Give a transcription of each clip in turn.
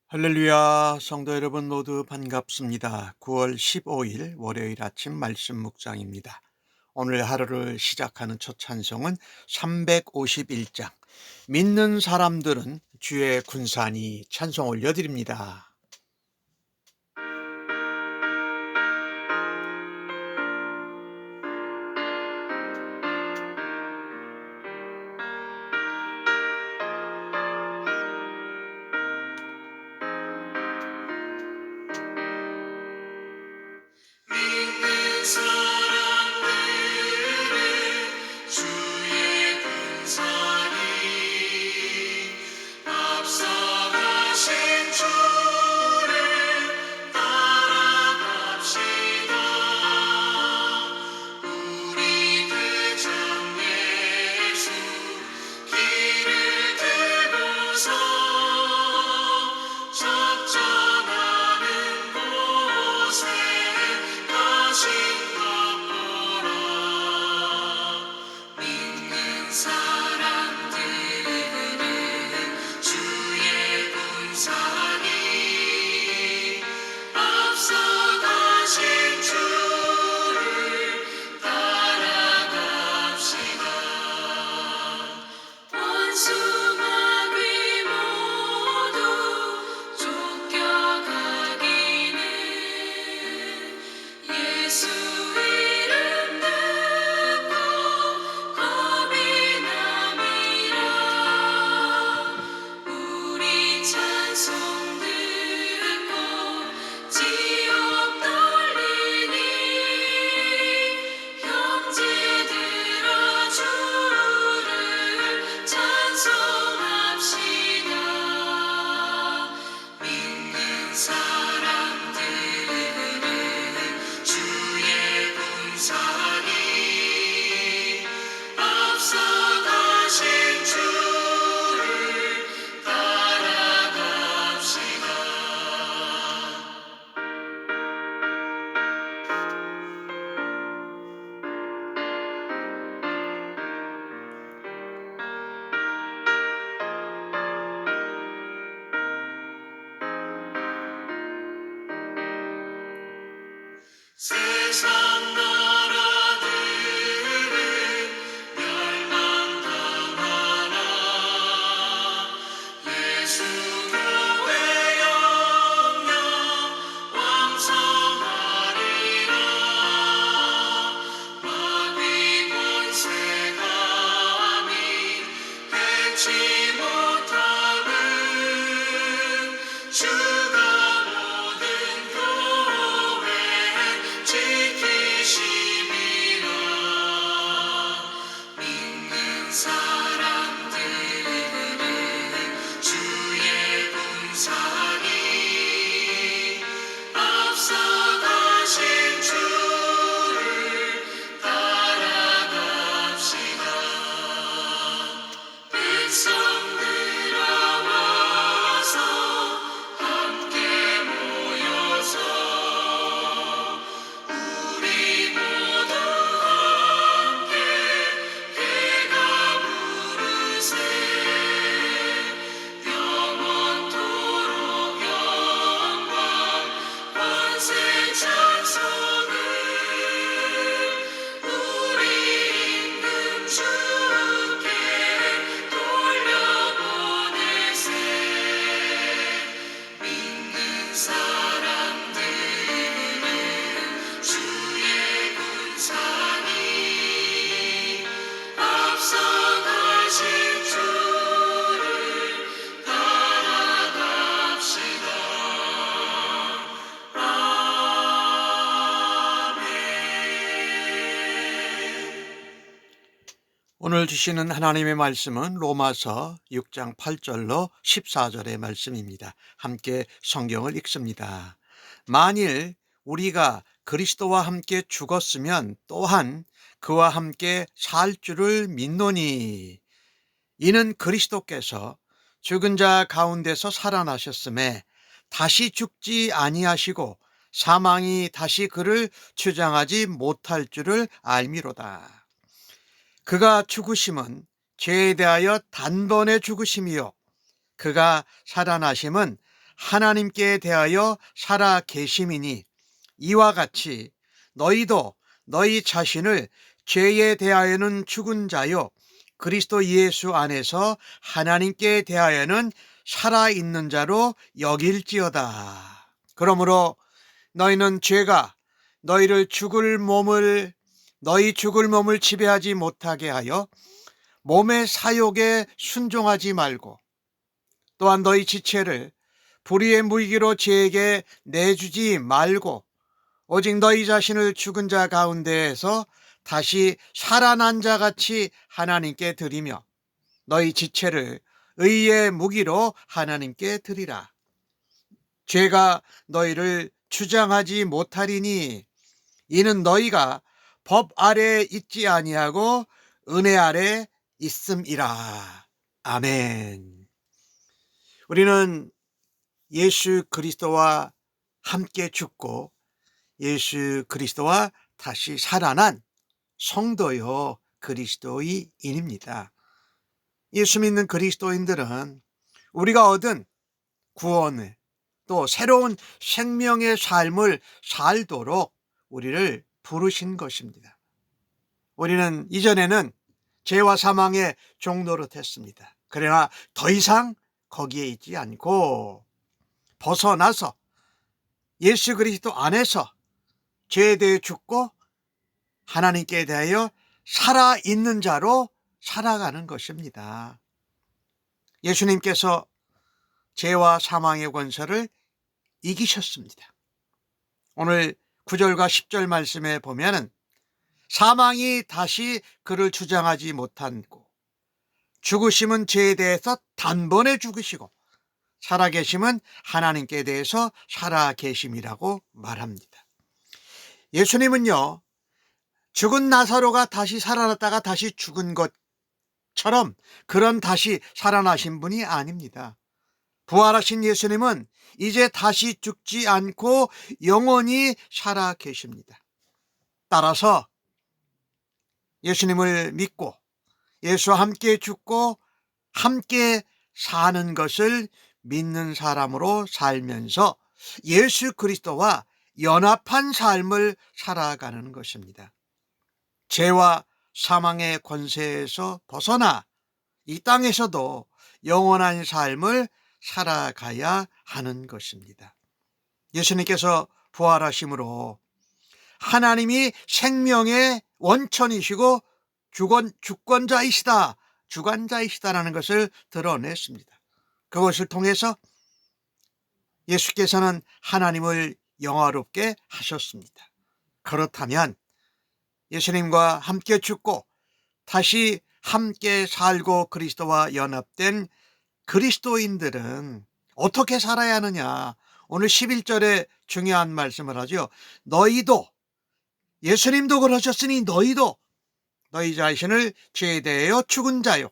할렐루야, 성도 여러분 모두 반갑습니다. 9월 15일 월요일 아침 말씀 묵상입니다. 오늘 하루를 시작하는 첫 찬송은 351장 믿는 사람들은 주의 군사니 찬송 올려드립니다. 믿는 사람들은 주의 군사니 앞서가신 주를 따라갑시다. 우리 대장 예수 길을 들고서 작전하는 곳에 가신가 보라. 믿는 사람들은 주의 군사니 앞서가신 주를 따라갑시다. 원수마귀 모두 쫓겨가기는 예수 이름 듣고 겁이 남이라. 우리 찬송 듣고 지옥 떨리니 형제들아 주를 찬송합시다. 믿는 사람들은 주의 군사니 앞서가신 주를 따라갑시다. 세상 나라들은 멸망당하나 예수 교회 영영 왕성하리라. 마귀 권세 감히 해치 못함은 주가 모든 교회 지키심이라. 믿는 사람들은 주의 군사니 앞서가신 주를 따라갑시다. 백성들아 와서 함께 모여서 우리 모두 함께 대가 부르세. 영원토록 영광 권세 찬송을 우리 임금 주께 돌려보내세. 믿는 사람들은 주의 군사니 앞서가신 주를 따라갑시다. 아멘. 오늘 주시는 하나님의 말씀은 로마서 6장 8절로 14절의 말씀입니다. 함께 성경을 읽습니다. 만일 우리가 그리스도와 함께 죽었으면 또한 그와 함께 살 줄을 믿노니 이는 그리스도께서 죽은 자 가운데서 살아나셨음에 다시 죽지 아니하시고 사망이 다시 그를 주장하지 못할 줄을 알미로다. 그가 죽으심은 죄에 대하여 단번에 죽으심이요 그가 살아나심은 하나님께 대하여 살아 계심이니 이와 같이 너희도 너희 자신을 죄에 대하여는 죽은 자요 그리스도 예수 안에서 하나님께 대하여는 살아있는 자로 여길지어다. 그러므로 너희는 죄가 너희 죽을 몸을 지배하지 못하게 하여 몸의 사욕에 순종하지 말고 또한 너희 지체를 불의의 무기로 죄에게 내주지 말고 오직 너희 자신을 죽은 자 가운데에서 다시 살아난 자 같이 하나님께 드리며 너희 지체를 의의 무기로 하나님께 드리라. 죄가 너희를 주장하지 못하리니 이는 너희가 법 아래에 있지 아니하고 은혜 아래 있음이라. 아멘. 우리는 예수 그리스도와 함께 죽고 예수 그리스도와 다시 살아난 성도요 그리스도인입니다. 예수 믿는 그리스도인들은 우리가 얻은 구원을 또 새로운 생명의 삶을 살도록 우리를 부르신 것입니다. 우리는 이전에는 죄와 사망의 종노릇했습니다. 그러나 더 이상 거기에 있지 않고 벗어나서 예수 그리스도 안에서 죄에 대해 죽고 하나님께 대하여 살아있는 자로 살아가는 것입니다. 예수님께서 죄와 사망의 권세를 이기셨습니다. 오늘 9절과 10절 말씀에 보면은 사망이 다시 그를 주장하지 못하고 죽으심은 죄에 대해서 단번에 죽으시고 살아계심은 하나님께 대해서 살아계심이라고 말합니다. 예수님은요, 죽은 나사로가 다시 살아났다가 다시 죽은 것처럼 그런 다시 살아나신 분이 아닙니다. 부활하신 예수님은 이제 다시 죽지 않고 영원히 살아 계십니다. 따라서 예수님을 믿고 예수와 함께 죽고 함께 사는 것을 믿는 사람으로 살면서 예수 그리스도와 연합한 삶을 살아가는 것입니다. 죄와 사망의 권세에서 벗어나 이 땅에서도 영원한 삶을 살아가야 하는 것입니다. 예수님께서 부활하심으로 하나님이 생명의 원천이시고 주관자이시다라는 것을 드러냈습니다. 그것을 통해서 예수께서는 하나님을 영화롭게 하셨습니다. 그렇다면 예수님과 함께 죽고 다시 함께 살고 그리스도와 연합된 그리스도인들은 어떻게 살아야 하느냐? 오늘 11절에 중요한 말씀을 하죠. 너희도, 예수님도 그러셨으니 너희도 너희 자신을 죄에 대하여 죽은 자요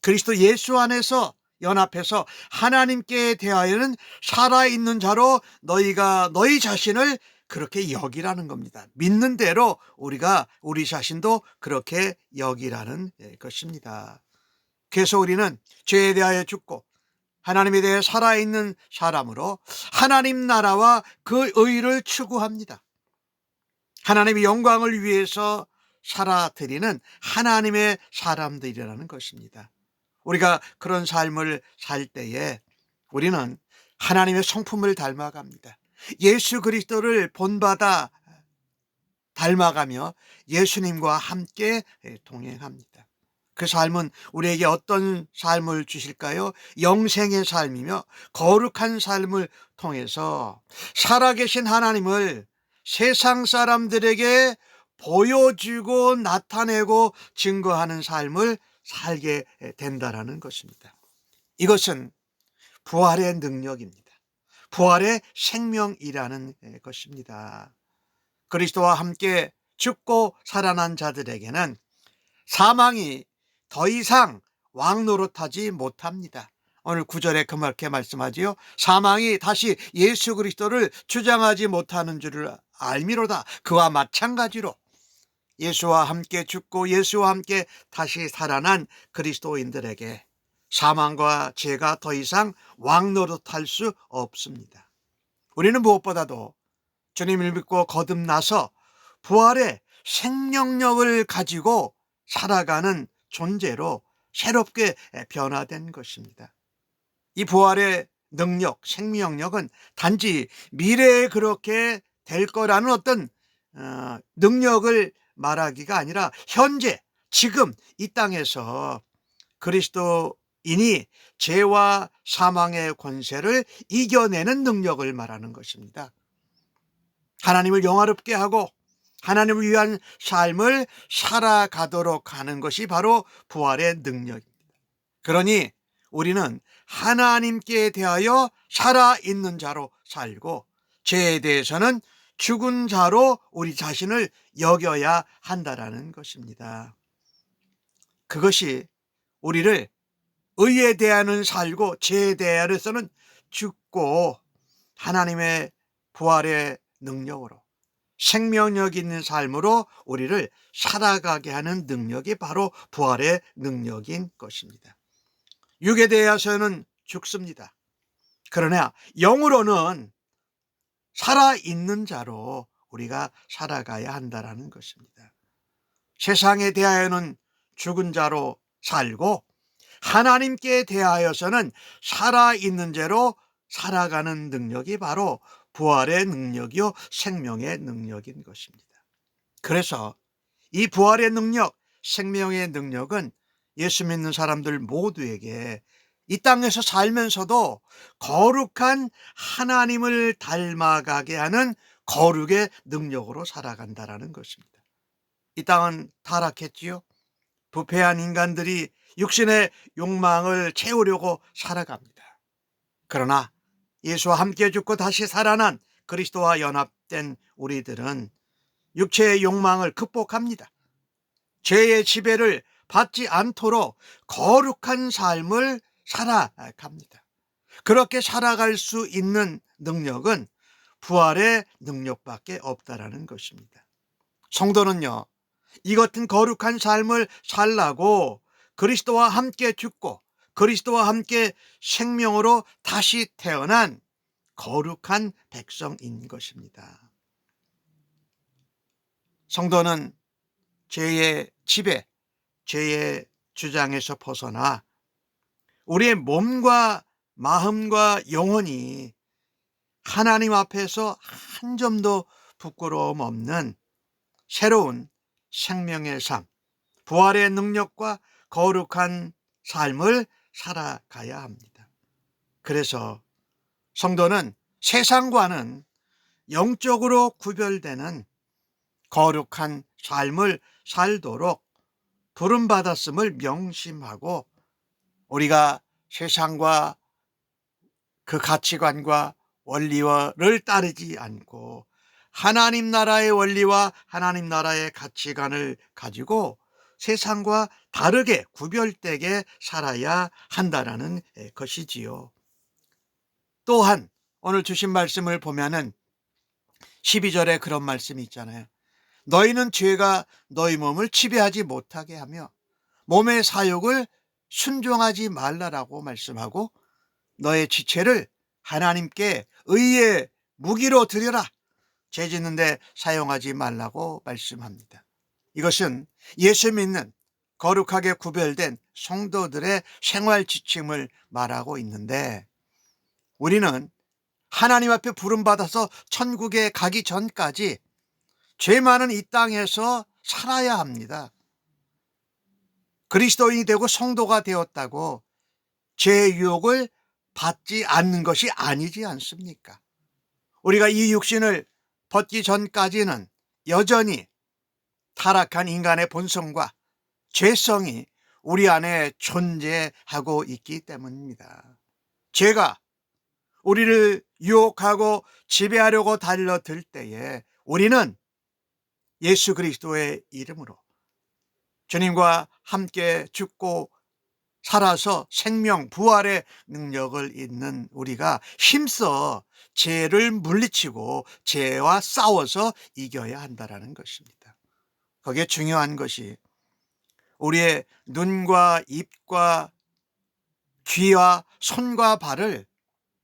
그리스도 예수 안에서 연합해서 하나님께 대하여는 살아있는 자로 너희가 너희 자신을 그렇게 여기라는 겁니다. 믿는 대로 우리가 우리 자신도 그렇게 여기라는 것입니다. 그래서 우리는 죄에 대하여 죽고 하나님에 대해 살아있는 사람으로 하나님 나라와 그 의를 추구합니다. 하나님의 영광을 위해서 살아드리는 하나님의 사람들이라는 것입니다. 우리가 그런 삶을 살 때에 우리는 하나님의 성품을 닮아갑니다. 예수 그리스도를 본받아 닮아가며 예수님과 함께 동행합니다. 그 삶은 우리에게 어떤 삶을 주실까요? 영생의 삶이며 거룩한 삶을 통해서 살아계신 하나님을 세상 사람들에게 보여주고 나타내고 증거하는 삶을 살게 된다는 것입니다. 이것은 부활의 능력입니다. 부활의 생명이라는 것입니다. 그리스도와 함께 죽고 살아난 자들에게는 사망이 더 이상 왕노릇하지 못합니다. 오늘 9절에 그렇게 말씀하지요. 사망이 다시 예수 그리스도를 주장하지 못하는 줄을 알미로다. 그와 마찬가지로 예수와 함께 죽고 예수와 함께 다시 살아난 그리스도인들에게 사망과 죄가 더 이상 왕노릇할 수 없습니다. 우리는 무엇보다도 주님을 믿고 거듭나서 부활의 생명력을 가지고 살아가는 존재로 새롭게 변화된 것입니다. 이 부활의 능력, 생명력은 단지 미래에 그렇게 될 거라는 어떤 능력을 말하기가 아니라 현재, 지금 이 땅에서 그리스도인이 죄와 사망의 권세를 이겨내는 능력을 말하는 것입니다. 하나님을 영화롭게 하고 하나님을 위한 삶을 살아가도록 하는 것이 바로 부활의 능력입니다. 그러니 우리는 하나님께 대하여 살아있는 자로 살고 죄에 대해서는 죽은 자로 우리 자신을 여겨야 한다라는 것입니다. 그것이 우리를 의에 대하여는 살고 죄에 대하여서는 죽고 하나님의 부활의 능력으로 생명력 있는 삶으로 우리를 살아가게 하는 능력이 바로 부활의 능력인 것입니다. 육에 대해서는 죽습니다. 그러나 영으로는 살아있는 자로 우리가 살아가야 한다는 것입니다. 세상에 대하여는 죽은 자로 살고 하나님께 대하여서는 살아있는 죄로 살아가는 능력이 바로 부활의 능력이요 생명의 능력인 것입니다. 그래서 이 부활의 능력, 생명의 능력은 예수 믿는 사람들 모두에게 이 땅에서 살면서도 거룩한 하나님을 닮아가게 하는 거룩의 능력으로 살아간다는 것입니다. 이 땅은 타락했지요. 부패한 인간들이 육신의 욕망을 채우려고 살아갑니다. 그러나 예수와 함께 죽고 다시 살아난 그리스도와 연합된 우리들은 육체의 욕망을 극복합니다. 죄의 지배를 받지 않도록 거룩한 삶을 살아갑니다. 그렇게 살아갈 수 있는 능력은 부활의 능력밖에 없다라는 것입니다. 성도는요, 이 같은 거룩한 삶을 살라고 그리스도와 함께 죽고 그리스도와 함께 생명으로 다시 태어난 거룩한 백성인 것입니다. 성도는 죄의 지배, 죄의 주장에서 벗어나 우리의 몸과 마음과 영혼이 하나님 앞에서 한 점도 부끄러움 없는 새로운 생명의 삶, 부활의 능력과 거룩한 삶을 살아가야 합니다. 그래서 성도는 세상과는 영적으로 구별되는 거룩한 삶을 살도록 부름받았음을 명심하고 우리가 세상과 그 가치관과 원리를 따르지 않고 하나님 나라의 원리와 하나님 나라의 가치관을 가지고 세상과 다르게 구별되게 살아야 한다는 것이지요. 또한 오늘 주신 말씀을 보면은 12절에 그런 말씀이 있잖아요. 너희는 죄가 너희 몸을 지배하지 못하게 하며 몸의 사욕을 순종하지 말라라고 말씀하고 너의 지체를 하나님께 의의 무기로 드려라. 죄 짓는 데 사용하지 말라고 말씀합니다. 이것은 예수 믿는 거룩하게 구별된 성도들의 생활 지침을 말하고 있는데 우리는 하나님 앞에 부름받아서 천국에 가기 전까지 죄 많은 이 땅에서 살아야 합니다. 그리스도인이 되고 성도가 되었다고 죄의 유혹을 받지 않는 것이 아니지 않습니까? 우리가 이 육신을 벗기 전까지는 여전히 타락한 인간의 본성과 죄성이 우리 안에 존재하고 있기 때문입니다. 죄가 우리를 유혹하고 지배하려고 달려들 때에 우리는 예수 그리스도의 이름으로 주님과 함께 죽고 살아서 생명 부활의 능력을 있는 우리가 힘써 죄를 물리치고 죄와 싸워서 이겨야 한다는 것입니다. 거기에 중요한 것이 우리의 눈과 입과 귀와 손과 발을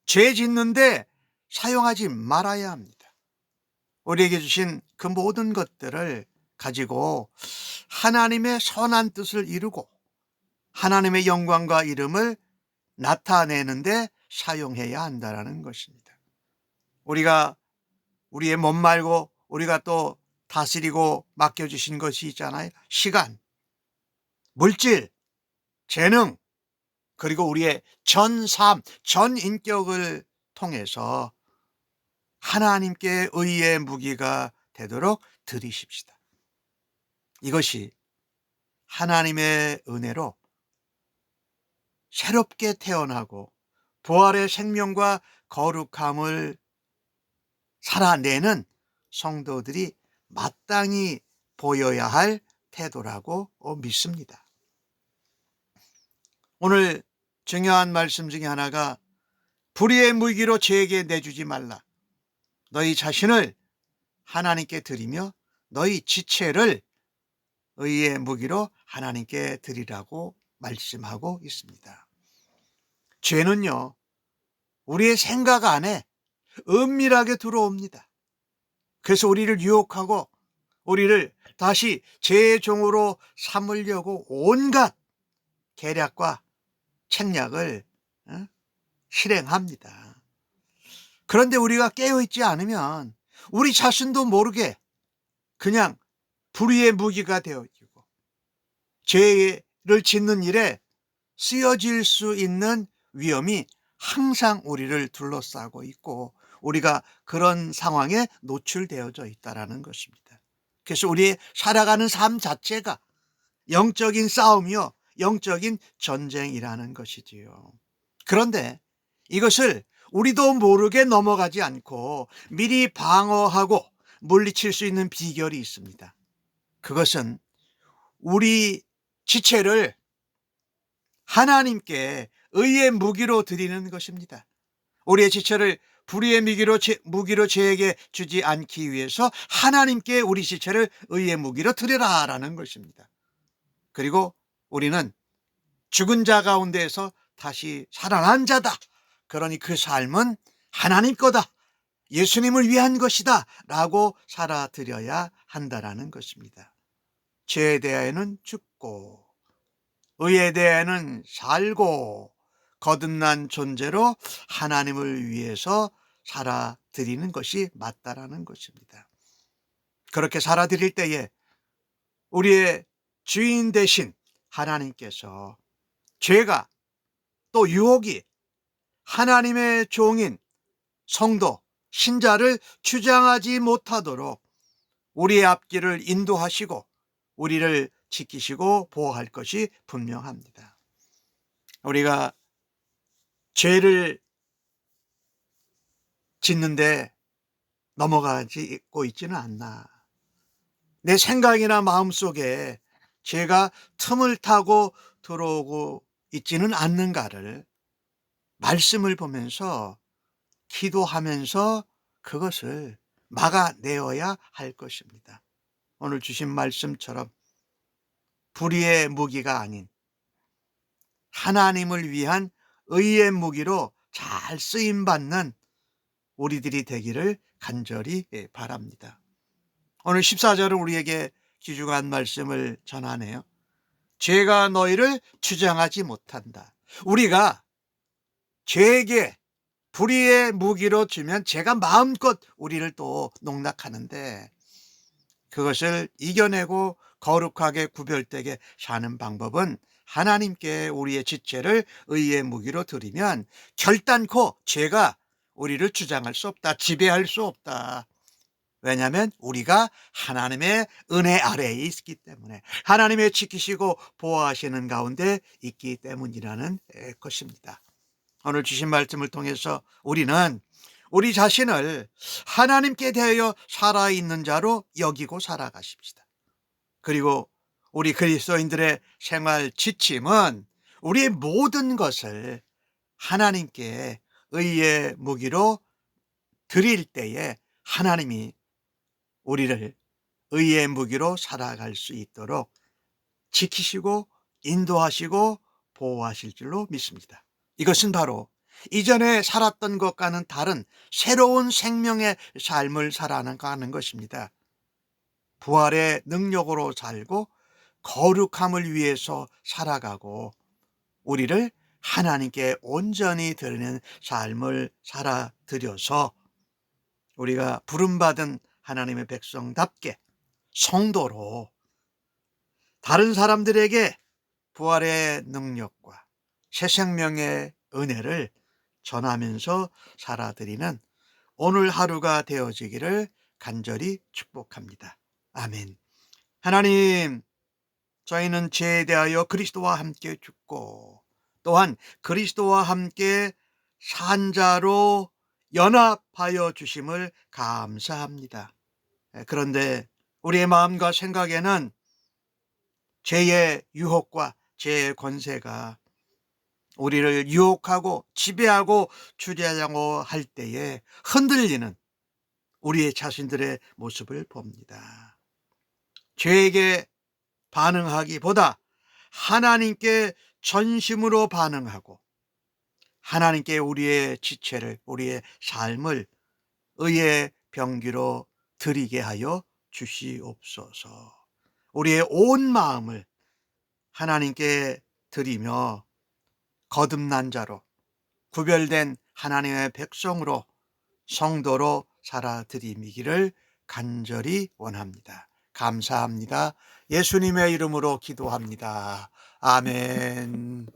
죄 짓는데 사용하지 말아야 합니다. 우리에게 주신 그 모든 것들을 가지고 하나님의 선한 뜻을 이루고 하나님의 영광과 이름을 나타내는데 사용해야 한다는 것입니다. 우리가 우리의 몸 말고 우리가 또 다스리고 맡겨주신 것이 있잖아요. 시간, 물질, 재능, 그리고 우리의 전 삶, 전 인격을 통해서 하나님께 의의 무기가 되도록 드리십시다. 이것이 하나님의 은혜로 새롭게 태어나고 부활의 생명과 거룩함을 살아내는 성도들이 마땅히 보여야 할 태도라고 믿습니다. 오늘 중요한 말씀 중에 하나가 불의의 무기로 죄에게 내주지 말라. 너희 자신을 하나님께 드리며 너희 지체를 의의 무기로 하나님께 드리라고 말씀하고 있습니다. 죄는요, 우리의 생각 안에 은밀하게 들어옵니다. 그래서 우리를 유혹하고 우리를 다시 죄의 종으로 삼으려고 온갖 계략과 책략을 실행합니다. 그런데 우리가 깨어있지 않으면 우리 자신도 모르게 그냥 불의의 무기가 되어지고 죄를 짓는 일에 쓰여질 수 있는 위험이 항상 우리를 둘러싸고 있고 우리가 그런 상황에 노출되어져 있다는 것입니다. 그래서 우리의 살아가는 삶 자체가 영적인 싸움이요, 영적인 전쟁이라는 것이지요. 그런데 이것을 우리도 모르게 넘어가지 않고 미리 방어하고 물리칠 수 있는 비결이 있습니다. 그것은 우리 지체를 하나님께 의의 무기로 드리는 것입니다. 우리의 지체를 불의의 무기로 죄에게 주지 않기 위해서 하나님께 우리 지체를 의의 무기로 드리라라는 것입니다. 그리고 우리는 죽은 자 가운데에서 다시 살아난 자다. 그러니 그 삶은 하나님 거다. 예수님을 위한 것이다. 라고 살아드려야 한다라는 것입니다. 죄에 대하여는 죽고 의에 대하여는 살고 거듭난 존재로 하나님을 위해서 살아드리는 것이 맞다라는 것입니다. 그렇게 살아드릴 때에 우리의 주인 되신 하나님께서 죄가 또 유혹이 하나님의 종인 성도, 신자를 주장하지 못하도록 우리의 앞길을 인도하시고 우리를 지키시고 보호할 것이 분명합니다. 우리가 죄를 짓는데 넘어가고 있지는 않나. 내 생각이나 마음속에 죄가 틈을 타고 들어오고 있지는 않는가를 말씀을 보면서 기도하면서 그것을 막아내어야 할 것입니다. 오늘 주신 말씀처럼 불의의 무기가 아닌 하나님을 위한 의의 무기로 잘 쓰임받는 우리들이 되기를 간절히 바랍니다. 오늘 14절은 우리에게 귀중한 말씀을 전하네요. 죄가 너희를 주장하지 못한다. 우리가 죄에게 불의의 무기로 주면 죄가 마음껏 우리를 또 농락하는데 그것을 이겨내고 거룩하게 구별되게 사는 방법은 하나님께 우리의 지체를 의의 무기로 드리면 결단코 죄가 우리를 주장할 수 없다. 지배할 수 없다. 왜냐하면 우리가 하나님의 은혜 아래에 있기 때문에 하나님의 지키시고 보호하시는 가운데 있기 때문이라는 것입니다. 오늘 주신 말씀을 통해서 우리는 우리 자신을 하나님께 대하여 살아있는 자로 여기고 살아가십시다. 그리고 우리 그리스도인들의 생활 지침은 우리의 모든 것을 하나님께 의의 무기로 드릴 때에 하나님이 우리를 의의 무기로 살아갈 수 있도록 지키시고 인도하시고 보호하실 줄로 믿습니다. 이것은 바로 이전에 살았던 것과는 다른 새로운 생명의 삶을 살아가는 것입니다. 부활의 능력으로 살고 거룩함을 위해서 살아가고 우리를 하나님께 온전히 드리는 삶을 살아들여서 우리가 부름받은 하나님의 백성답게 성도로 다른 사람들에게 부활의 능력과 새 생명의 은혜를 전하면서 살아드리는 오늘 하루가 되어지기를 간절히 축복합니다. 아멘. 하나님, 저희는 죄에 대하여 그리스도와 함께 죽고 또한 그리스도와 함께 산 자로 연합하여 주심을 감사합니다. 그런데 우리의 마음과 생각에는 죄의 유혹과 죄의 권세가 우리를 유혹하고 지배하고 주재하려고 할 때에 흔들리는 우리의 자신들의 모습을 봅니다. 죄에게 반응하기보다 하나님께 전심으로 반응하고 하나님께 우리의 지체를, 우리의 삶을 의의 병기로 드리게 하여 주시옵소서. 우리의 온 마음을 하나님께 드리며 거듭난 자로 구별된 하나님의 백성으로 성도로 살아드리기를 간절히 원합니다. 감사합니다. 예수님의 이름으로 기도합니다. 아멘.